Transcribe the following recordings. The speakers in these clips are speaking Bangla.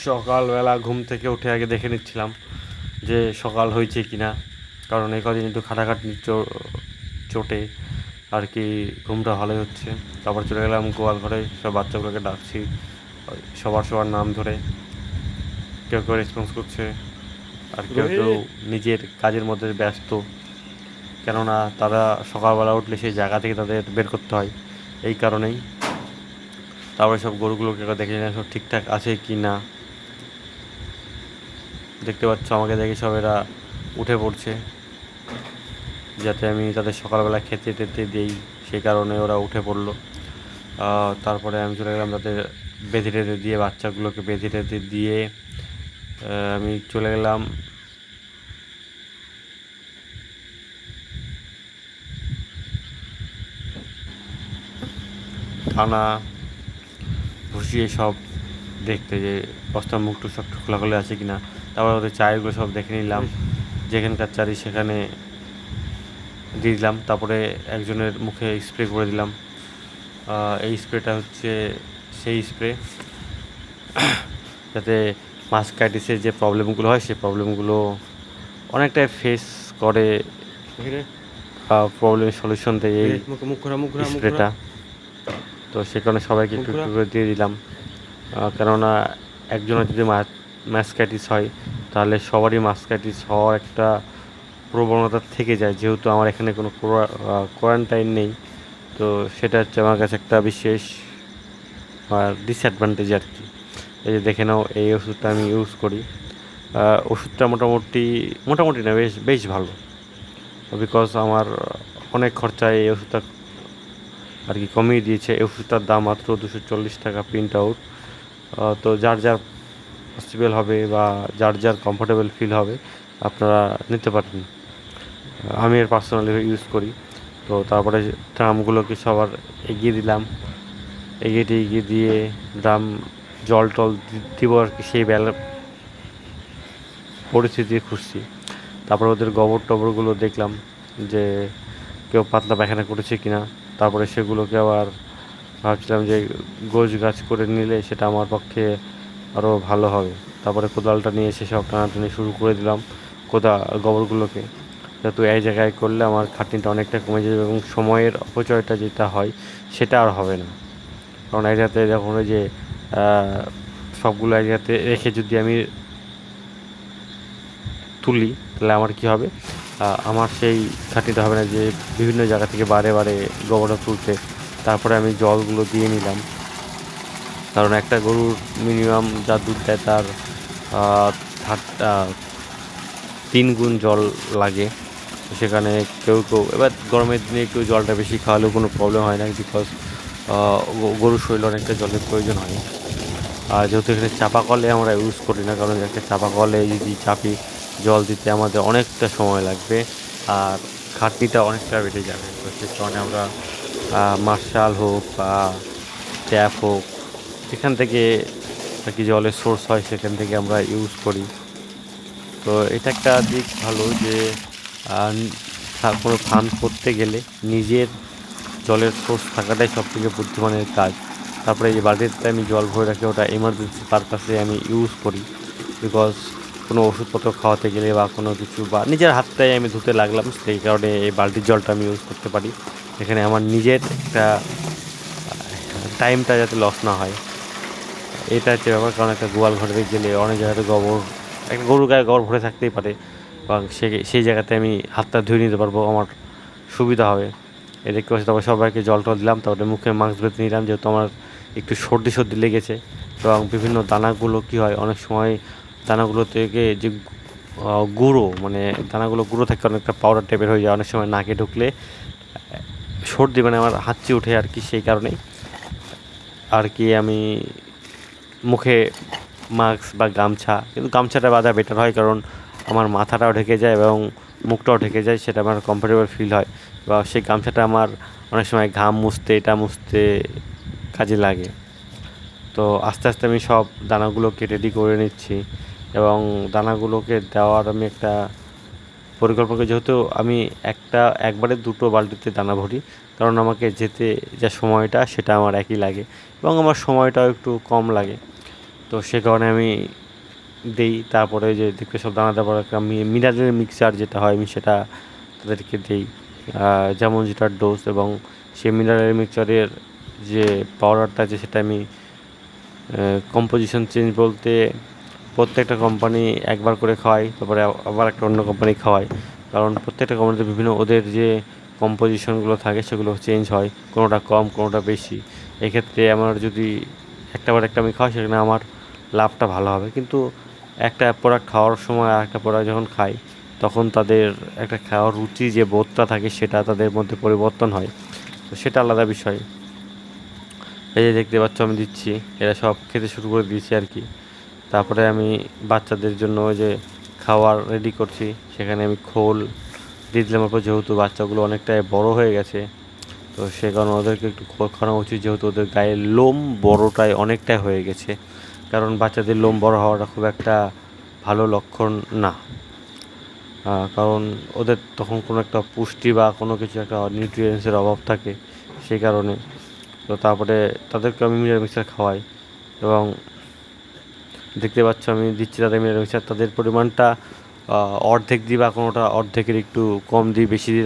সকালবেলা ঘুম থেকে উঠে আগে দেখে নিচ্ছিলাম যে সকাল হয়েছে কি না, কারণ এই কদিন একটু খাটাখাটনি চোটে আর কি ঘুমটা ভালোই হচ্ছে। তারপর চলে গেলাম গোয়াল ঘরে, সব বাচ্চাগুলোকে ডাকছি সবার সবার নাম ধরে। কেউ কেউ রেসপন্স করছে আর কেউ কেউ নিজের কাজের মধ্যে ব্যস্ত, কেননা তারা সকালবেলা উঠলে সেই জায়গা থেকে তাদের বের করতে হয়, এই কারণেই। তারপরে সব গরুগুলোকে দেখে নিলাম সব ঠিকঠাক আছে কি না। দেখতে পাচ্ছ আমাকে দেখে সব এরা উঠে পড়ছে, যাতে আমি তাদের সকালবেলা খেতে টেতে দিই, সেই কারণে ওরা উঠে পড়লো। তারপরে আমি চলে গেলাম তাদের বেঁধে টেঁধে দিয়ে, বাচ্চাগুলোকে বেঁধে টেঁধে দিয়ে আমি চলে গেলাম দানা ভুষিয়ে সব দেখতে, যে বস্তার মুখটু সব খোলাখুলি আছে কি না। তারপর ওদের চায়েরগুলো সব দেখে নিলাম, যেখানকার চারি সেখানে দিয়ে দিলাম। তারপরে একজনের মুখে স্প্রে করে দিলাম। এই স্প্রেটা হচ্ছে সেই স্প্রে যাতে মাস্কাইটিসের যে প্রবলেমগুলো হয় সেই প্রবলেমগুলো অনেকটাই ফেস করে, প্রবলেমের সলিউশন দেয় এই স্প্রেটা। তো সে কারণে সবাইকে একটু একটু করে দিয়ে দিলাম, কেননা একজনের যদি মাস্কাইটিস হয় তাহলে সবারই মাস্কাইটিস হওয়ার একটা প্রবণতা থেকে যায়। যেহেতু আমার এখানে কোনো কোয়ারেন্টাইন নেই, তো সেটা হচ্ছে আমার কাছে একটা বিশেষ ডিসঅ্যাডভান্টেজ আর কি। এই যে দেখে নাও, এই ওষুধটা আমি ইউজ করি। ওষুধটা মোটামুটি মোটামুটি না, বেশ বেশ ভালো, বিকজ আমার অনেক খরচায় এই ওষুধটা আর কি কমিয়ে দিয়েছে। এই ওষুধটার দাম মাত্র 240 টাকা প্রিন্ট আউট। তো যার যার পসিবল হবে বা যার যার কমফোর্টেবল ফিল হবে আপনারা নিতে পারেন। আমি এর পার্সোনালি ইউজ করি। তো তারপরে ড্রামগুলোকে সবার এগিয়ে দিলাম, এগিয়ে দিয়ে ড্রাম জল টল দিব আর কি, সেই বেলা পরিস্থিতি খুঁজছি। তারপরে ওদের গোবর টবরগুলো দেখলাম যে কেউ পাতলা পায়খানা করেছে কিনা। তারপরে সেগুলোকে আবার ভাবছিলাম যে গোছ গাছ করে নিলে সেটা আমার পক্ষে আরও ভালো হবে। তারপরে কোদালটা নিয়ে এসে সব টানাটানি শুরু করে দিলাম গোবরগুলোকে, যেহেতু এক জায়গায় করলে আমার খাটনিটা অনেকটা কমে যাবে এবং সময়ের অপচয়টা যেটা হয় সেটা আর হবে না। কারণ এক জায়গাতে যখন ওই যে সবগুলো এক জায়গাতে রেখে যদি আমি তুলি তাহলে আমার কী হবে, আমার সেই খাটনিটা হবে না যে বিভিন্ন জায়গা থেকে বারে বারে গোবরটা তুলতে। তারপরে আমি জলগুলো দিয়ে নিলাম, কারণ একটা গরুর মিনিমাম যা দুধ দেয় তার 3 গুণ জল লাগে। সেখানে কেউ কেউ এবার গরমের দিনে কেউ জলটা বেশি খাওয়ালেও কোনো প্রবলেম হয় না, বিকজ গরুর শরীরে অনেকটা জলের প্রয়োজন হয়। আর যেহেতু এখানে চাপা কলে আমরা ইউজ করি না, কারণ একটা চাপা কলে যদি চাপি জল দিতে আমাদের অনেকটা সময় লাগবে আর খাটনিটা অনেকটা বেড়ে যাবে। তো সে কারণে আমরা মার্শাল হোক বা ট্যাপ হোক, যেখান থেকে আর কি জলের সোর্স হয় সেখান থেকে আমরা ইউজ করি। তো এটা একটা দিক ভালো যে কোনো ফার্ম করতে গেলে নিজের জলের সোর্স থাকাটাই সবথেকে বুদ্ধিমানের কাজ। তারপরে এই যে বালতিতে আমি জল ভরে রাখি, ওটা এমার্জেন্সি পারপাসে আমি ইউজ করি, বিকজ কোনো ওষুধপত্র খাওয়াতে গেলে বা কোনো কিছু বা নিজের হাতটাই আমি ধুতে লাগলাম, সেই কারণে এই বালতির জলটা আমি ইউজ করতে পারি। এখানে আমার নিজের একটা টাইমটা যাতে লস না হয়, এটা হচ্ছে ব্যাপার। কারণ একটা গোয়াল ঘরে গেলে অনেক জায়গাতে একটা গরুর গায়ে গোবর ভরে থাকতেই পারে, বা সেই জায়গাতে আমি হাতটা ধুয়ে নিতে পারবো, আমার সুবিধা হবে। এদিকে তারপর সবাইকে জল টল দিলাম, তারপরে মুখে মাস্ক বেঁধে নিলাম, যেহেতু আমার একটু সর্দি লেগেছে। এবং বিভিন্ন দানাগুলো কী হয়, অনেক সময় দানাগুলো থেকে যে গুঁড়ো, মানে দানাগুলো গুঁড়ো থাকে অনেকটা পাউডার টাইপের হয়ে যায়, অনেক সময় নাকে ঢুকলে সর্দি মানে আমার হাঁচি ওঠে আর কি। সেই কারণেই আর কি আমি মুখে মাস্ক বা গামছা, কিন্তু গামছাটা বাঁধা বেটার হয়, কারণ আমার মাথাটাও ঢেকে যায় এবং মুখটাও ঢেকে যায়, সেটা আমার কমফোর্টেবল ফিল হয়। বা সেই গামছাটা আমার অনেক সময় ঘাম মুছতে এটা মুছতে কাজে লাগে। তো আস্তে আস্তে আমি সব দানাগুলোকে রেডি করে নিচ্ছি এবং দানাগুলোকে দেওয়ার আমি একটা পরিকল্পনা, যেহেতু আমি একবারে 2টো বালতিতে দানা ভরি, কারণ আমাকে যেতে যা সময়টা সেটা আমার একই লাগে এবং আমার সময়টাও একটু কম লাগে। তো সে কারণে আমি দেই। তারপরে যে দেখবে সব দানা দেওয়ার একটা মিনারেল মিক্সচার যেটা হয় আমি সেটা তাদেরকে দেই, যেমন যেটার ডোজ, এবং সেই মিনারেল মিক্সচারের যে পাউডারটা আছে সেটা আমি কম্পোজিশন চেঞ্জ বলতে প্রত্যেকটা কোম্পানি একবার করে খাওয়াই, তারপরে আবার একটা অন্য কোম্পানি খাওয়াই, কারণ প্রত্যেকটা কোম্পানিতে বিভিন্ন ওদের যে কম্পোজিশনগুলো থাকে সেগুলো চেঞ্জ হয়, কোনোটা কম কোনোটা বেশি। এক্ষেত্রে আমার যদি একটাবার একটা আমি খাওয়াই সেখানে আমার লাভটা ভালো হবে, কিন্তু একটা প্রোডাক্ট খাওয়ার সময় আর একটা প্রোডাক্ট যখন খাই তখন তাদের একটা খাওয়ার রুচি যে বোধটা থাকে সেটা তাদের মধ্যে পরিবর্তন হয়, তো সেটা আলাদা বিষয়। এই যে দেখতে পাচ্ছ আমি দিচ্ছি, এরা সব খেতে শুরু করে দিয়েছি আর কি। তারপরে আমি বাচ্চাদের জন্য ওই যে খাবার রেডি করছি, সেখানে আমি খোল দিয়ে দিলাম। অল্প, যেহেতু বাচ্চাগুলো অনেকটাই বড় হয়ে গেছে তো সে কারণে ওদেরকে একটু খোল খাওয়ানো উচিত, যেহেতু ওদের গায়ের লোম বড়টাই অনেকটাই হয়ে গেছে, কারণ বাচ্চাদের লোম বড় হওয়াটা খুব একটা ভালো লক্ষণ না। কারণ ওদের তখন কোনো একটা পুষ্টি বা কোনো কিছু একটা নিউট্রিয়েন্টসের অভাব থাকে সেই কারণে। তো তারপরে তাদেরকে আমি মিনারেল মিক্সচার খাওয়াই, এবং দেখতে পাচ্ছ আমি দিচ্ছি তাদের মিনারেল মিক্সচার। তাদের পরিমাণটা অর্ধেক দিই বা কোনোটা অর্ধেকের একটু কম দিই, বেশি দিই,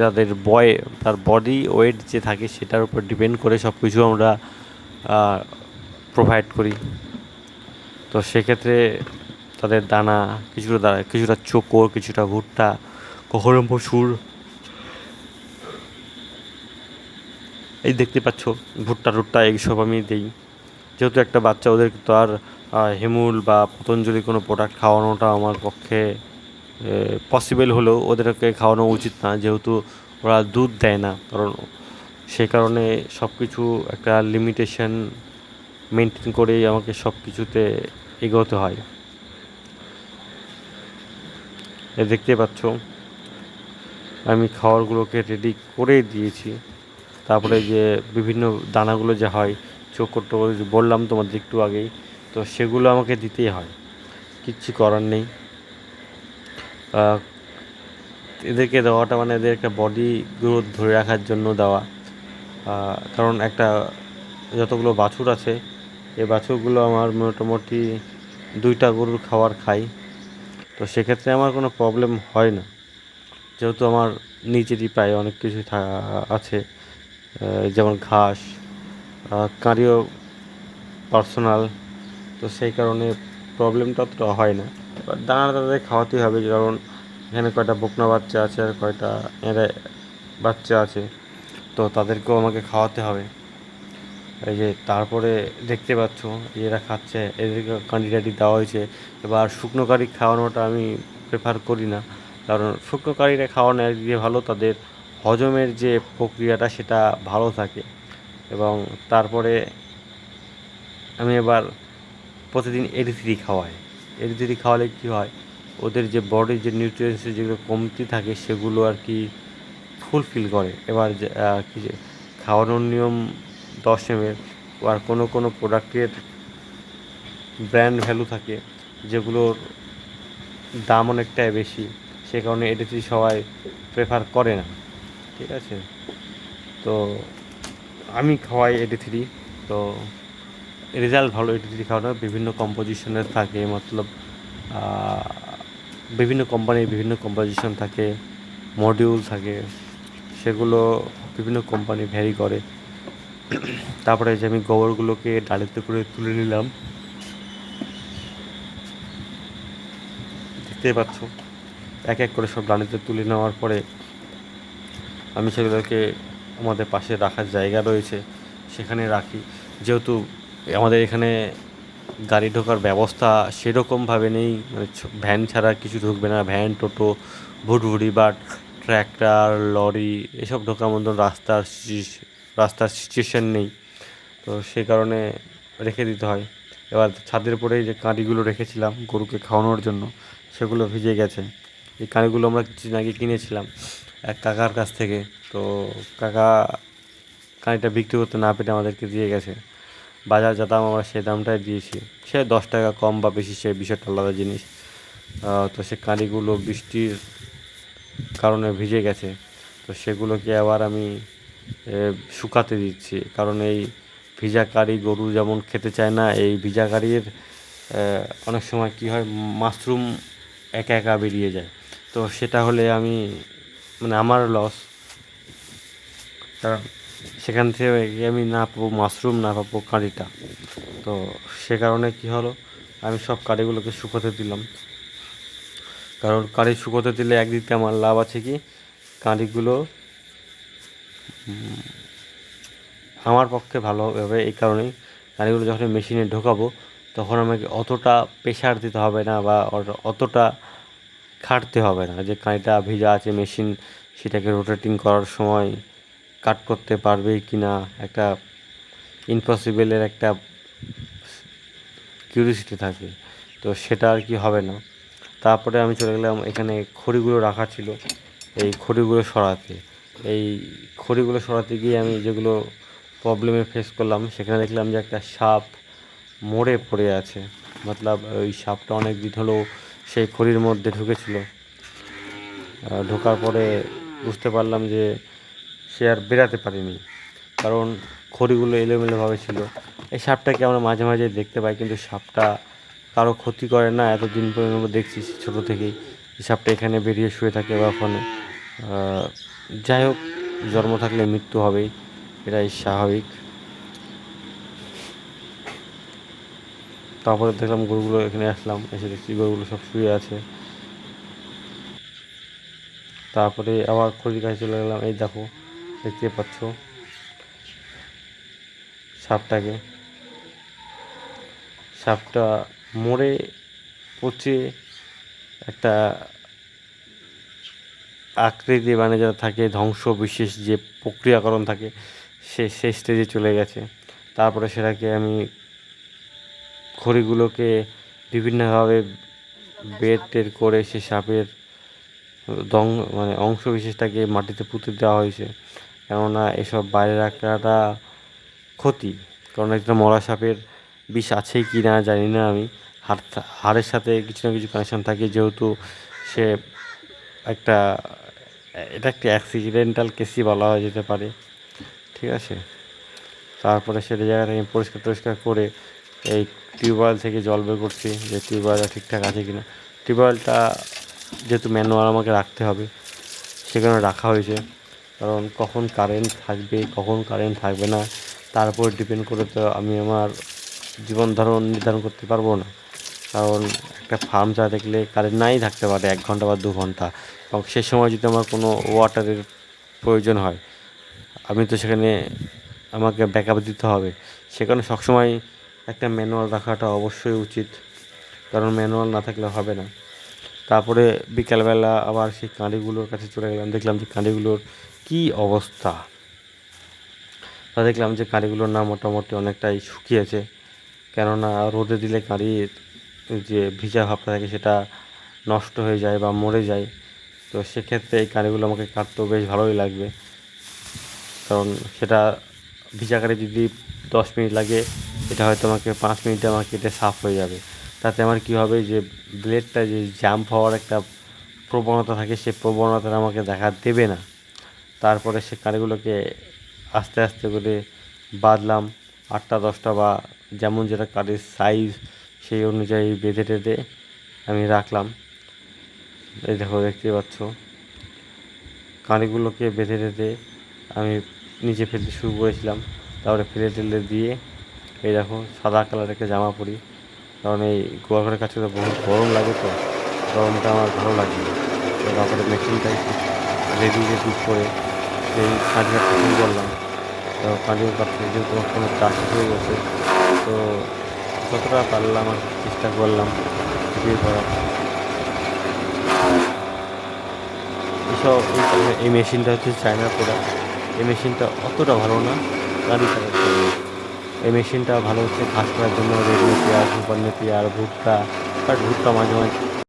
তার বডি ওয়েট যে থাকে সেটার উপর ডিপেন্ড করে সব কিছু আমরা প্রোভাইড করি। তো সেক্ষেত্রে তাদের দানা কিছুটা চোকর, কিছুটা ভুট্টা, কখনো মসুর, এই দেখতে পাচ্ছ ভুট্টা টুট্টা এইসব আমি দিই। যেহেতু একটা বাচ্চা, ওদেরকে তো আর হিমুল বা পতঞ্জলি কোনো প্রোডাক্ট খাওয়ানোটা আমার পক্ষে পসিবল হলেও ওদেরকে খাওয়ানো উচিত না, যেহেতু ওরা দুধ দেয় না, কারণ সেই কারণে সব কিছু একটা লিমিটেশন মেনটেন করেই আমাকে সব কিছুতে এগোতে হয়। দেখতে পাচ্ছ আমি খাবারগুলোকে রেডি করে দিয়েছি। তারপরে যে বিভিন্ন দানাগুলো যা হয়, চোকর টোকর বললাম তোমাদের একটু আগেই, তো সেগুলো আমাকে দিতেই হয়, কিচ্ছু করার নেই। এদেরকে দেওয়াটা মানে এদের একটা বডি গ্রোথ ধরে রাখার জন্য দেওয়া, কারণ একটা যতগুলো বাছুর আছে এই বাছুরগুলো আমার মোটামুটি 2টা গরুর খাবার খাই, তো সেক্ষেত্রে আমার কোনো প্রবলেম হয় না, যেহেতু আমার নিজেরই প্রায় অনেক কিছু আছে, যেমন ঘাস, কাঁড়িও পার্সোনাল, তো সেই কারণে প্রবলেমটা অতটা হয় না। এবার দানা তাদের খাওয়াতেই হবে, কারণ এখানে কয়টা বকনা বাচ্চা আছে আর কয়টা এঁড়ে বাচ্চা আছে, তো তাদেরকেও আমাকে খাওয়াতে হবে। এই যে তারপরে দেখতে পাচ্ছ এরা খাচ্ছে, এদেরকে কাঁদি টাঁদি দেওয়া হয়েছে। এবার শুকনো কারি খাওয়ানোটা আমি প্রেফার করি না, কারণ শুকনো কারিটা খাওয়ানো একদিকে ভালো, তাদের হজমের যে প্রক্রিয়াটা সেটা ভালো থাকে। এবং তারপরে আমি এবার প্রতিদিন এডি3 খাওয়াই। এডি3 খাওয়ালে কী হয়, ওদের যে বডির যে নিউট্রিয়েন্টসের যেগুলো কমতি থাকে সেগুলো আর কি ফুলফিল করে। এবার কি যে খাওয়ানোর নিয়ম 10 ml, আর কোনো কোনো প্রোডাক্টের ব্র্যান্ড ভ্যালু থাকে যেগুলোর দাম অনেকটাই বেশি, সে কারণে এডি3 সবাই প্রেফার করে না, ঠিক আছে। তো আমি খাওয়াই এডি3, তো রেজাল্ট ভালো। এডি3 খাওয়ানোর বিভিন্ন কম্পোজিশনের থাকে, মতলব বিভিন্ন কোম্পানির বিভিন্ন কম্পোজিশন থাকে, মডিউল থাকে, সেগুলো বিভিন্ন কোম্পানি ভ্যারি করে। তারপরে যে আমি গোবরগুলোকে ডালিতে করে তুলে নিলাম, দেখতেই পাচ্ছ এক এক করে সব ডালিতে তুলে নেওয়ার পরে আমি সেগুলোকে আমাদের পাশে রাখার জায়গা রয়েছে সেখানে রাখি। যেহেতু আমাদের এখানে গাড়ি ঢোকার ব্যবস্থা সেরকমভাবে নেই, মানে ভ্যান ছাড়া কিছু ঢুকবে না, ভ্যান, টোটো, ভুটভুটি বা ট্র্যাক্টর, লরি এসব ঢোকার মতন রাস্তার সিচুয়েশান নেই, তো সে কারণে রেখে দিতে হয়। এবার ছাদের উপরে যে কাঁড়িগুলো রেখেছিলাম গরুকে খাওয়ানোর জন্য সেগুলো ভিজে গেছে। এই কাঁড়িগুলো আমরা কিছুদিন আগে কিনেছিলাম এক কাকার কাছ থেকে, তো কাকা কাঁড়িটা বিক্রি করতে না পেরে আমাদেরকে দিয়ে গেছে। বাজার যা দাম আমরা সে দামটাই দিয়েছি, সে 10 টাকা কম বা বেশি সে বিষয়টা আলাদা জিনিস। তো সে কাঁড়িগুলো বৃষ্টির কারণে ভিজে গেছে, তো সেগুলোকে আবার আমি শুকাতে দিচ্ছি, কারণ এই ভিজা কাঁড়ি গরু যেমন খেতে চায় না, এই ভিজা কাঁড়ির অনেক সময় কী হয়, মাশরুম একা একা বেরিয়ে যায়। তো সেটা হলে আমি মানে আমার লস, কারণ সেখান থেকে আমি না পাবো মাশরুম, না পাবো কাঁড়িটা। তো সে কারণে কী হলো, আমি সব কাঁড়িগুলোকে শুকোতে দিলাম। কারণ কাঁড়ি শুকোতে দিলে একদিক দিয়ে আমার লাভ আছে কি, কাঁড়িগুলো আমার পক্ষে ভালো হবে। এই কারণেই কাঁড়িগুলো যখন মেশিনে ঢোকাবো তখন আমাকে অতটা প্রেশার দিতে হবে না, বা অতটা খাটতে হবে না যে কাঁড়িটা ভিজা আছে, মেশিন সেটাকে রোটেটিং করার সময় কাট করতে পারবে কি না, একটা ইম্পসিবলের একটা কিউরিসিটি থাকে। তো সেটা আর কি হবে না। তারপরে আমি চলে গেলাম, এখানে খড়িগুলো রাখা ছিল, এই খড়িগুলো সরাতে। এই খড়িগুলো সরাতে গিয়ে আমি যেগুলো প্রবলেমে ফেস করলাম, সেখানে দেখলাম যে একটা সাপ মরে পড়ে আছে। মতলব ওই সাপটা অনেক দিন হলো সেই খড়ির মধ্যে ঢুকেছিল। ঢোকার পরে বুঝতে পারলাম যে সে আর বেরাতে পারেনি, কারণ খড়িগুলো এলোমেলোভাবে ছিল। এই সাপটাকে আমরা মাঝে মাঝে দেখতে পাই, কিন্তু সাপটা কারো ক্ষতি করে না। এতদিন পর্যন্ত দেখছি ছোটো থেকেই সাপটা এখানে বেরিয়ে শুয়ে থাকে বা ওখানে। যাই হোক, জন্ম থাকলে মৃত্যু হবেই, এটাই স্বাভাবিক। তারপরে দেখলাম গরুগুলো, এখানে আসলাম, এসে দেখছি গরুগুলো সব শুয়ে আছে। তারপরে আবার খড়ির কাছে চলে গেলাম। এই দেখো, দেখতে পাচ্ছ সাপটাকে। সাপটা মরে পচে একটা আকৃতি, মানে যা থাকে ধ্বংস বিশেষ যে প্রক্রিয়াকরণ থাকে, সে স্টেজে চলে গেছে। তারপরে সেটাকে আমি খড়িগুলোকে বিভিন্নভাবে বের টের করে সে সাপের মানে অংশ বিশেষটাকে মাটিতে পুঁতে দেওয়া হয়েছে, কেননা এসব বাইরে রাখাটা ক্ষতি। কারণ একটা মরা সাপের বিষ আছে কি না জানি না আমি, হাড়ের সাথে কিছু না কিছু কানেকশন থাকে, যেহেতু সে একটা, এটা একটা অ্যাক্সিডেন্টাল কেসই বলা হয়ে যেতে পারে। ঠিক আছে, তারপরে সেটা জায়গাটা আমি পরিষ্কার করে এই টিউবওয়েল থেকে জল বের করছি, যে টিউবওয়েলটা ঠিকঠাক আছে কিনা। টিউবওয়েলটা যেহেতু ম্যানুয়াল আমাকে রাখতে হবে, সেখানে রাখা হয়েছে, কারণ কখন কারেন্ট থাকবে কখন কারেন্ট থাকবে না তার উপর ডিপেন্ড করে তো আমি আমার জীবন ধারণ নির্ধারণ করতে পারবো না। কারণ একটা ফার্ম চালাতে গেলে কারেন্ট নাই থাকতে পারে 1 ঘন্টা বা 2 ঘন্টা, এবং সে সময় যদি আমার কোনো ওয়াটারের প্রয়োজন হয়, আমি তো সেখানে আমাকে ব্যাকআপ দিতে হবে। সেখানে সবসময় একটা ম্যানুয়াল রাখাটা অবশ্যই উচিত, কারণ ম্যানুয়াল না থাকলে হবে না। তারপরে বিকালবেলা আবার সেই কাঁড়িগুলোর কাছে চলে গেলাম, দেখলাম যে কাঁড়িগুলোর কী অবস্থা। তা দেখলাম যে কাঁড়িগুলোর না মোটামুটি অনেকটাই শুকিয়েছে, কেননা রোদে দিলে কাঁড়ির যে ভিজা ভাবটা থাকে সেটা নষ্ট হয়ে যায় বা মরে যায়। তো সেক্ষেত্রে এই কাঁড়িগুলো আমাকে কাটতেও বেশ ভালোই লাগবে, কারণ সেটা ভিজা কাঁড়ি যদি 10 মিনিট লাগে, এটা হয়তো আমাকে 5 মিনিটে আমার কেটে সাফ হয়ে যাবে। তাতে আমার কী হবে, যে ব্লেডটা যে জাম্প হওয়ার একটা প্রবণতা থাকে, সেই প্রবণতাটা আমাকে দেখা দেবে না। তারপরে সে কাঁড়িগুলোকে আস্তে আস্তে করে বাঁধলাম, 8টা 10টা বা যেমন যেটা কাঁড়ির সাইজ সেই অনুযায়ী বেঁধে টেঁধে আমি রাখলাম। এই দেখো, দেখতে পাচ্ছ কাঁড়িগুলোকে বেঁধে টেঁধে আমি নিচে ফেলতে শুরু করেছিলাম। তারপরে ফেলে টেলে দিয়ে এই দেখো সাদা কালারের একটা জামা পরি, কারণ এই গোয়ালঘরের কাছে তো বহুত গরম লাগে, তো গরমটা আমার ভালো লাগে। তারপরে মেশিনটাই রেডি করে সেই কাঁড়ি কাটতে শুরু করলাম। তো কাঁড়ি কাটতে যেহেতু কোনো চাষ হয়ে গেছে, তো যতটা পারলাম আর চেষ্টা করলাম বিয়ে করার। এই মেশিনটা হচ্ছে চায়নার প্রোডাক্ট। এই মেশিনটা অতটা ভালো না কাঁড়ি কাটার জন্য। এই মেশিনটা ভালো হচ্ছে ঘাস কাটার জন্য, রেড নেপিয়ার, সুপার নেপিয়ার, ভুট্টা, বাট ভুট্টা মাঝে মাঝে